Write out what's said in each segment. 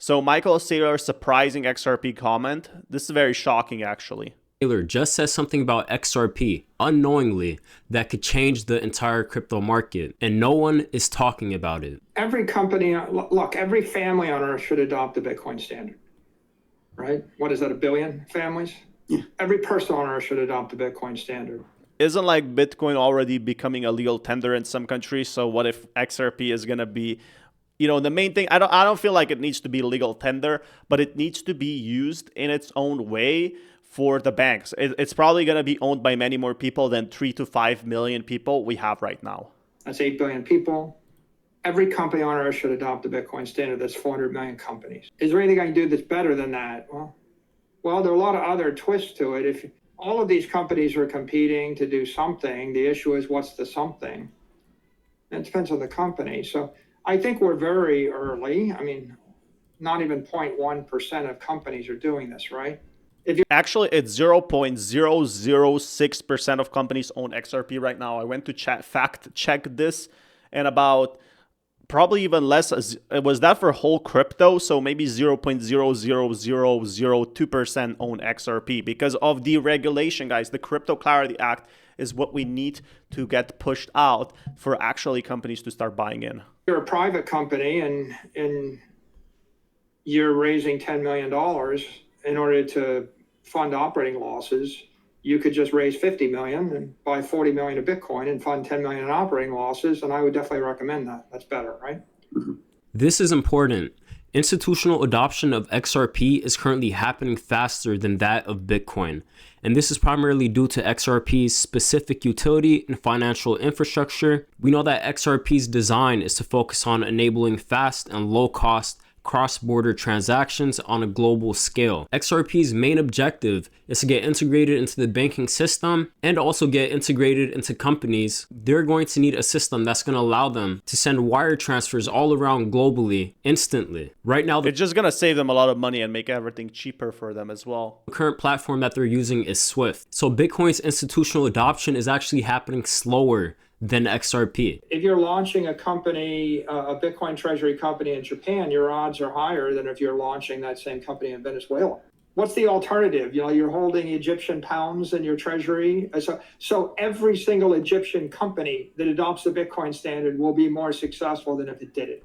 So Michael Saylor surprising XRP comment. This is very shocking, actually. Saylor just says something about XRP unknowingly that could change the entire crypto market, and no one is talking about it. Every company, look, every family on earth should adopt the Bitcoin standard, right? What is that, 1 billion families? Yeah. Every person on earth should adopt the Bitcoin standard. Isn't like Bitcoin already becoming a legal tender in some countries? So what if XRP is going to be, the main thing, I don't feel like it needs to be legal tender, but it needs to be used in its own way for the banks. It's probably going to be owned by many more people than 3 to 5 million people we have right now. That's 8 billion people. Every company on earth should adopt the Bitcoin standard. That's 400 million companies. Is there anything I can do that's better than that? Well, there are a lot of other twists to it. If all of these companies are competing to do something, the issue is what's the something? And it depends on the company. So I think we're very early. I mean, not even 0.1% of companies are doing this, right? Actually, it's 0.006% of companies own XRP right now. I went to fact check this, and about probably even less. Was that for whole crypto? So maybe 0.00002% own XRP because of the regulation, guys. The Crypto Clarity Act is what we need to get pushed out for actually companies to start buying in. You're a private company and you're raising $10 million in order to fund operating losses. You could just raise 50 million and buy 40 million of Bitcoin and fund 10 million in operating losses. And I would definitely recommend that. That's better, right? This is important. Institutional adoption of XRP is currently happening faster than that of Bitcoin. And this is primarily due to XRP's specific utility and financial infrastructure. We know that XRP's design is to focus on enabling fast and low cost cross-border transactions on a global scale. XRP's main objective is to get integrated into the banking system and also get integrated into companies. They're going to need a system that's going to allow them to send wire transfers all around globally instantly. Right now, it's just going to save them a lot of money and make everything cheaper for them as well. The current platform that they're using is Swift. So Bitcoin's institutional adoption is actually happening slower than XRP. If you're launching a company, a Bitcoin treasury company in Japan, your odds are higher than if you're launching that same company in Venezuela. What's the alternative? You're holding Egyptian pounds in your treasury. So every single Egyptian company that adopts the Bitcoin standard will be more successful than if it didn't,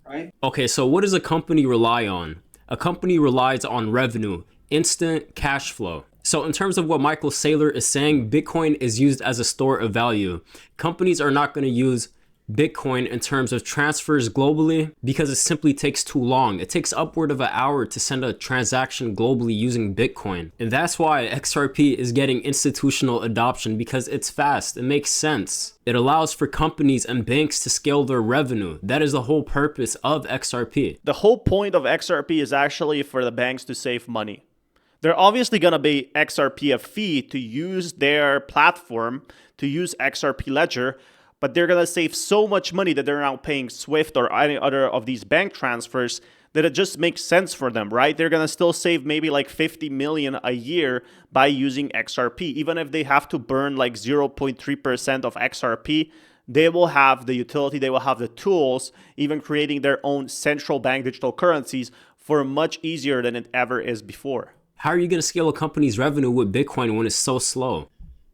right? Okay, so what does a company rely on? A company relies on revenue, instant cash flow. So in terms of what Michael Saylor is saying, Bitcoin is used as a store of value. Companies are not going to use Bitcoin in terms of transfers globally because it simply takes too long. It takes upward of an hour to send a transaction globally using Bitcoin. And that's why XRP is getting institutional adoption, because it's fast. It makes sense. It allows for companies and banks to scale their revenue. That is the whole purpose of XRP. The whole point of XRP is actually for the banks to save money. They're obviously going to pay XRP a fee to use their platform, to use XRP Ledger, but they're going to save so much money that they're now paying Swift or any other of these bank transfers that it just makes sense for them, right? They're going to still save maybe like 50 million a year by using XRP. Even if they have to burn like 0.3% of XRP, they will have the utility, they will have the tools, even creating their own central bank digital currencies for much easier than it ever is before. How are you going to scale a company's revenue with Bitcoin when it's so slow?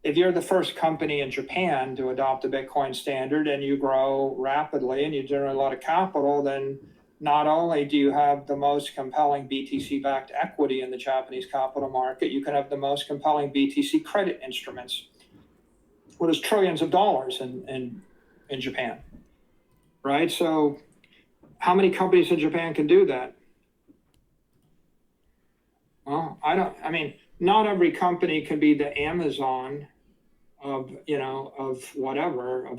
If you're the first company in Japan to adopt the Bitcoin standard and you grow rapidly and you generate a lot of capital, then not only do you have the most compelling BTC-backed equity in the Japanese capital market, you can have the most compelling BTC credit instruments. Well, there's trillions of dollars in Japan, right? So how many companies in Japan can do that? Well, not every company can be the Amazon of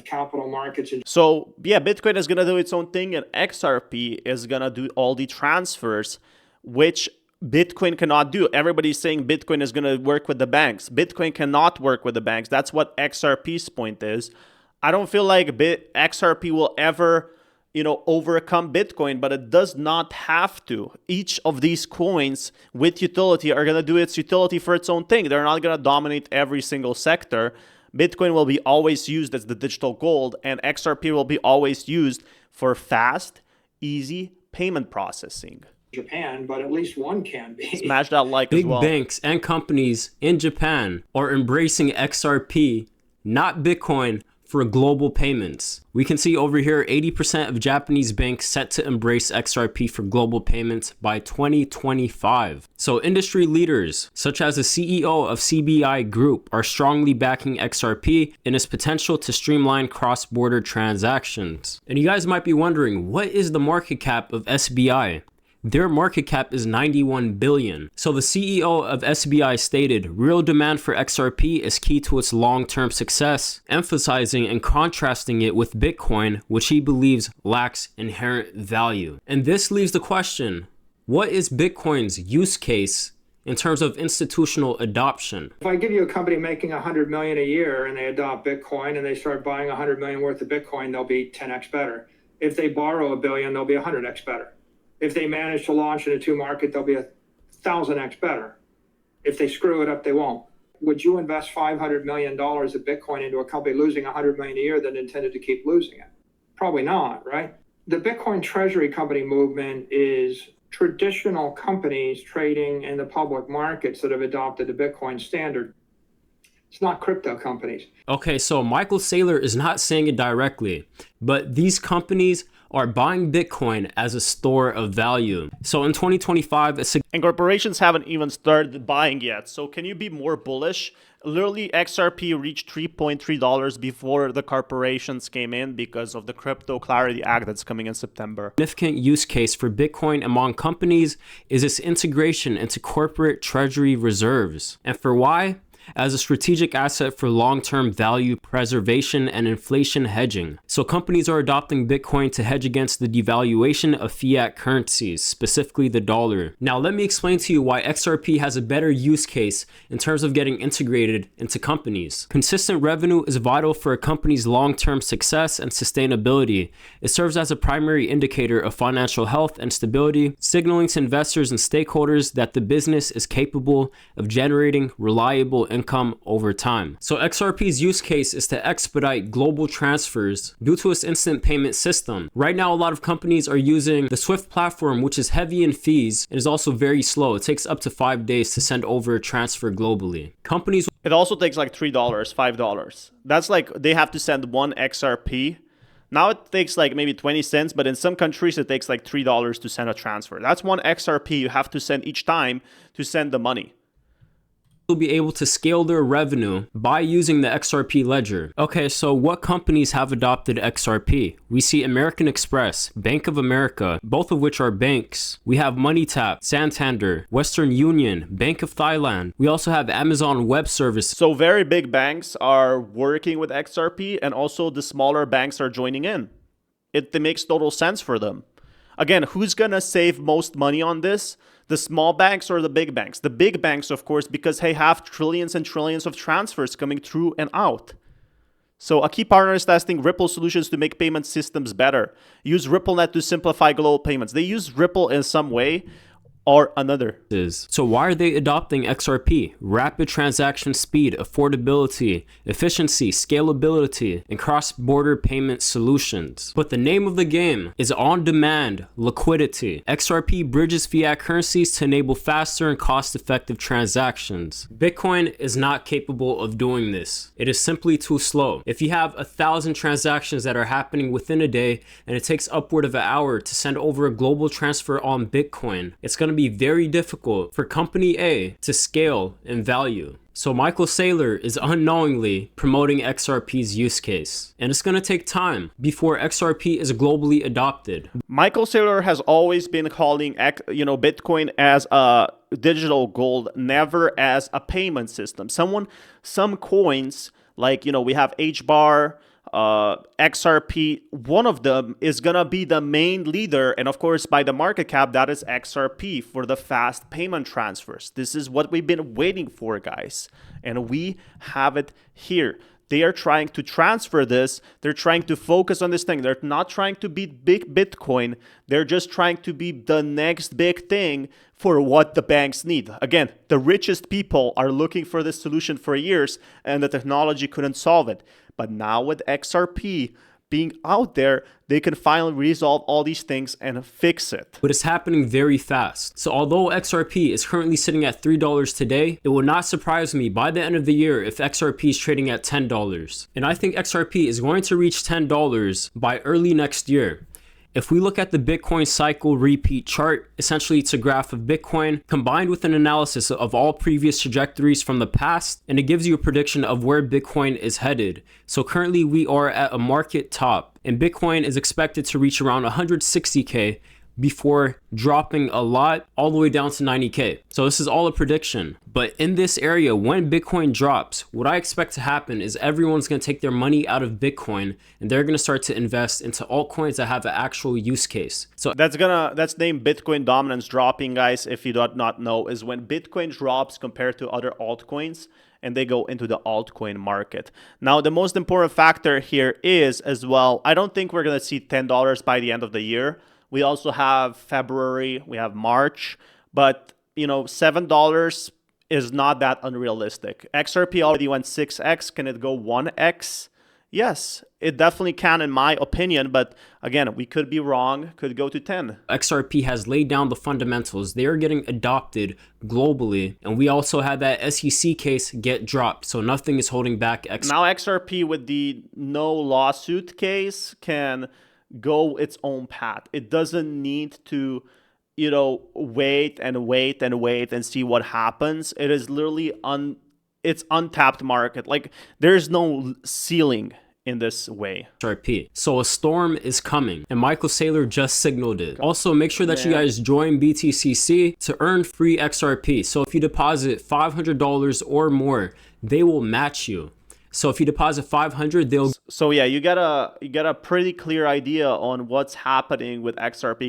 capital markets. So yeah, Bitcoin is going to do its own thing and XRP is going to do all the transfers, which Bitcoin cannot do. Everybody's saying Bitcoin is going to work with the banks. Bitcoin cannot work with the banks. That's what XRP's point is. I don't feel like XRP will ever overcome Bitcoin, but it does not have to. Each of these coins with utility are going to do its utility for its own thing. They're not going to dominate every single sector. Bitcoin will be always used as the digital gold, and XRP will be always used for fast, easy payment processing. Japan, but at least one can be. Smash that like as Big well. banks and companies in Japan are embracing XRP, not Bitcoin, for global payments. We can see over here 80% of Japanese banks set to embrace XRP for global payments by 2025. So industry leaders, such as the CEO of CBI Group, are strongly backing XRP in its potential to streamline cross-border transactions. And you guys might be wondering, what is the market cap of SBI? Their market cap is 91 billion. So the CEO of SBI stated, real demand for XRP is key to its long-term success, emphasizing and contrasting it with Bitcoin, which he believes lacks inherent value. And this leaves the question, what is Bitcoin's use case in terms of institutional adoption? If I give you a company making 100 million a year and they adopt Bitcoin and they start buying 100 million worth of Bitcoin, they'll be 10x better. If they borrow $1 billion, they'll be 100x better. If they manage to launch in a two market, they'll be 1,000x better. If they screw it up, they won't. Would you invest $500 million of Bitcoin into a company losing 100 million a year that intended to keep losing it? Probably not, right? The Bitcoin treasury company movement is traditional companies trading in the public markets that have adopted the Bitcoin standard. It's not crypto companies. Okay, so Michael Saylor is not saying it directly, but these companies are buying Bitcoin as a store of value. So in 2025, And corporations haven't even started buying yet. So can you be more bullish? Literally, XRP reached $3.3 before the corporations came in because of the Crypto Clarity Act that's coming in September. significant use case for Bitcoin among companies is its integration into corporate treasury reserves. And for why? As a strategic asset for long-term value preservation and inflation hedging. So companies are adopting Bitcoin to hedge against the devaluation of fiat currencies, specifically the dollar. Now let me explain to you why XRP has a better use case in terms of getting integrated into companies. Consistent revenue is vital for a company's long-term success and sustainability. It serves as a primary indicator of financial health and stability, signaling to investors and stakeholders that the business is capable of generating reliable income over time. So XRP's use case is to expedite global transfers due to its instant payment system. Right now, a lot of companies are using the Swift platform, which is heavy in fees and is also very slow. It takes up to 5 days to send over a transfer globally. Companies It also takes like $3, $5. That's like they have to send one XRP. Now it takes like maybe 20 cents, but in some countries it takes like $3 to send a transfer. That's one XRP you have to send each time to send the money. will be able to scale their revenue by using the XRP ledger. Okay, so what companies have adopted XRP? We see American Express, Bank of America, both of which are banks. We have MoneyTap, Santander, Western Union, Bank of Thailand. We also have Amazon Web Services. So very big banks are working with XRP, and also the smaller banks are joining in. It makes total sense for them. Again, who's gonna save most money on this? The small banks or the big banks? The big banks, of course, because they have trillions and trillions of transfers coming through and out. So a key partner is testing Ripple solutions to make payment systems better. Use RippleNet to simplify global payments. They use Ripple in some way or another. So why are they adopting XRP? Rapid transaction speed, affordability, efficiency, scalability, and cross-border payment solutions. But the name of the game is on-demand liquidity. XRP bridges fiat currencies to enable faster and cost-effective transactions. Bitcoin is not capable of doing this. It is simply too slow. If you have 1,000 transactions that are happening within a day and it takes upward of an hour to send over a global transfer on Bitcoin, it's going to be very difficult for company A to scale in value. So Michael Saylor is unknowingly promoting XRP's use case, and it's going to take time before XRP is globally adopted. Michael Saylor has always been calling Bitcoin as a digital gold, never as a payment system. Some coins like we have HBAR, XRP, one of them is gonna be the main leader, and of course by the market cap that is XRP for the fast payment transfers. This is what we've been waiting for, guys, and we have it here. They are trying to transfer this. They're trying to focus on this thing. They're not trying to beat big Bitcoin. They're just trying to be the next big thing for what the banks need. Again, the richest people are looking for this solution for years, and the technology couldn't solve it. But now with XRP, being out there, they can finally resolve all these things and fix it. But it's happening very fast. So although XRP is currently sitting at $3 today, it will not surprise me by the end of the year if XRP is trading at $10. And I think XRP is going to reach $10 by early next year. If we look at the Bitcoin cycle repeat chart, essentially it's a graph of Bitcoin combined with an analysis of all previous trajectories from the past, and it gives you a prediction of where Bitcoin is headed. So currently we are at a market top, and Bitcoin is expected to reach around 160K before dropping a lot all the way down to 90K. So this is all a prediction. But in this area, when Bitcoin drops, what I expect to happen is everyone's going to take their money out of Bitcoin and they're going to start to invest into altcoins that have an actual use case. So that's named Bitcoin dominance dropping, guys. If you do not know, is when Bitcoin drops compared to other altcoins and they go into the altcoin market. Now, the most important factor here is as well, I don't think we're going to see $10 by the end of the year. We also have February, we have March, but $7 is not that unrealistic. XRP already went 6x. Can it go 1x? Yes, it definitely can in my opinion, but again, we could be wrong, could go to 10. XRP has laid down the fundamentals. They are getting adopted globally, and we also had that SEC case get dropped, so nothing is holding back XRP. Now XRP with the no lawsuit case can go its own path. It doesn't need to, wait and see what happens. It is literally it's untapped market. Like there's no ceiling in this way. XRP. So a storm is coming, and Michael Saylor just signaled it. Also, make sure that you guys join BTCC to earn free XRP. So if you deposit $500 or more, they will match you. So if you deposit 500, they'll. So yeah, you get a pretty clear idea on what's happening with XRP.